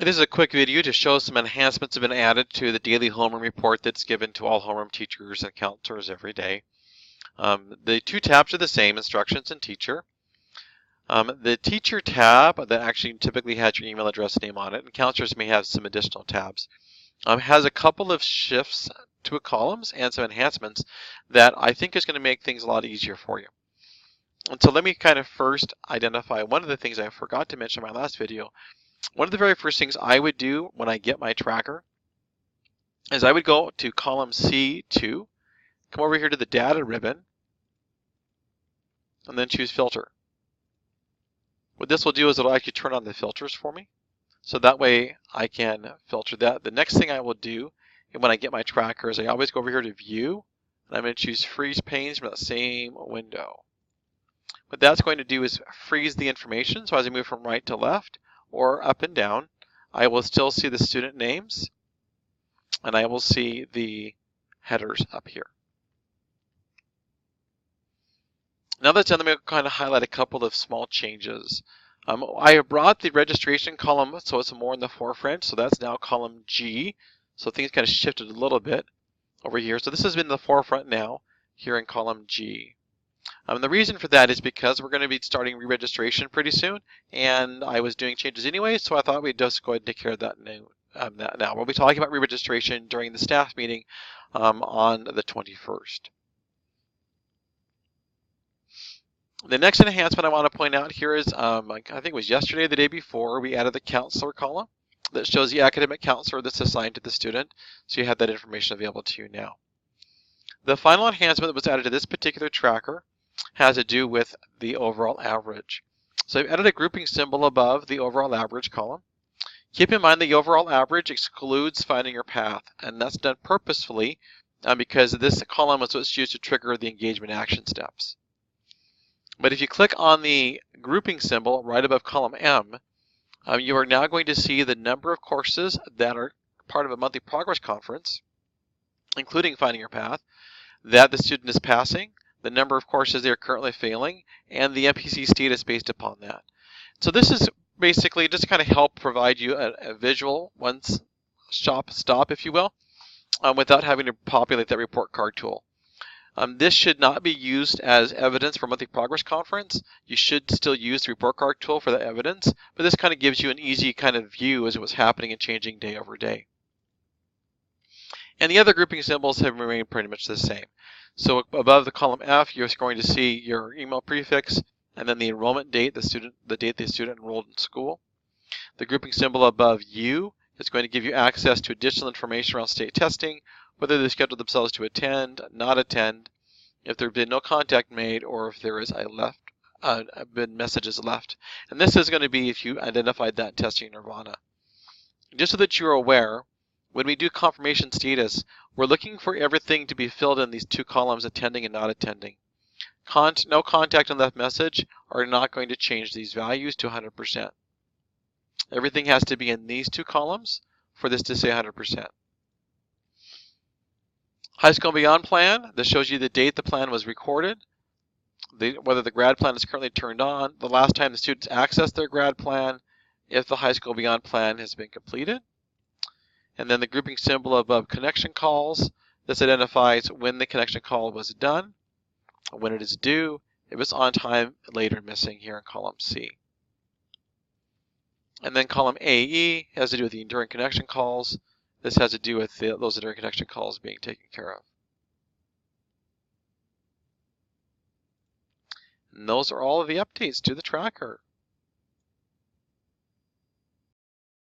This is a quick video to show some enhancements have been added to the daily homeroom report that's given to all homeroom teachers and counselors every day. The two tabs are the same, instructions and teacher. The teacher tab that actually typically has your email address name on it, and counselors may have some additional tabs, has a couple of shifts to columns and some enhancements that I think is going to make things a lot easier for you. And so let me kind of first identify one of the things I forgot to mention in my last video. One of the very first things I would do when I get my tracker is I would go to column C2, come over here to the data ribbon, and then choose filter. What this will do is it'll actually turn on the filters for me. So that way I can filter that. The next thing I will do when I get my tracker is I always go over here to view, and I'm going to choose freeze panes from that same window. What that's going to do is freeze the information. So as I move from right to left or up and down, I will still see the student names, and I will see the headers up here. Now that's done, I'm going to kind of highlight a couple of small changes. I have brought the registration column so it's more in the forefront, so that's now column G. So things kind of shifted a little bit over here. So this has been in the forefront now here in column G. The reason for that is because we're going to be starting re-registration pretty soon, and I was doing changes anyway, so I thought we'd just go ahead and take care of that now. We'll be talking about re-registration during the staff meeting on the 21st. The next enhancement I want to point out here is, I think it was yesterday, the day before, we added the counselor column that shows the academic counselor that's assigned to the student, so you have that information available to you now. The final enhancement that was added to this particular tracker has to do with the overall average. So I've added a grouping symbol above the overall average column. Keep in mind the overall average excludes finding your path, and that's done purposefully because this column is what's used to trigger the engagement action steps. But if you click on the grouping symbol right above column M, you are now going to see the number of courses that are part of a monthly progress conference, including finding your path, that the student is passing, the number of courses they are currently failing, and the MPC status based upon that. So this is basically just kind of help provide you a visual stop, if you will, without having to populate that report card tool. This should not be used as evidence for monthly progress conference. You should still use the report card tool for the evidence, but this kind of gives you an easy kind of view as to what's happening and changing day over day. And the other grouping symbols have remained pretty much the same. So above the column F, you're going to see your email prefix, and then the enrollment date, the date the student enrolled in school. The grouping symbol above U is going to give you access to additional information around state testing, whether they scheduled themselves to attend, not attend, if there have been no contact made, or if there is been messages left. And this is going to be if you identified that testing nirvana. Just so that you're aware, when we do confirmation status, we're looking for everything to be filled in these two columns, attending and not attending. No contact and left message are not going to change these values to 100%. Everything has to be in these two columns for this to say 100%. High School and Beyond plan, this shows you the date the plan was recorded, whether the grad plan is currently turned on, the last time the students accessed their grad plan, if the High School Beyond plan has been completed. And then the grouping symbol above connection calls, this identifies when the connection call was done, when it is due, if it's on time, late, or missing here in column C. And then column AE has to do with the enduring connection calls. This has to do with those enduring connection calls being taken care of. And those are all of the updates to the tracker.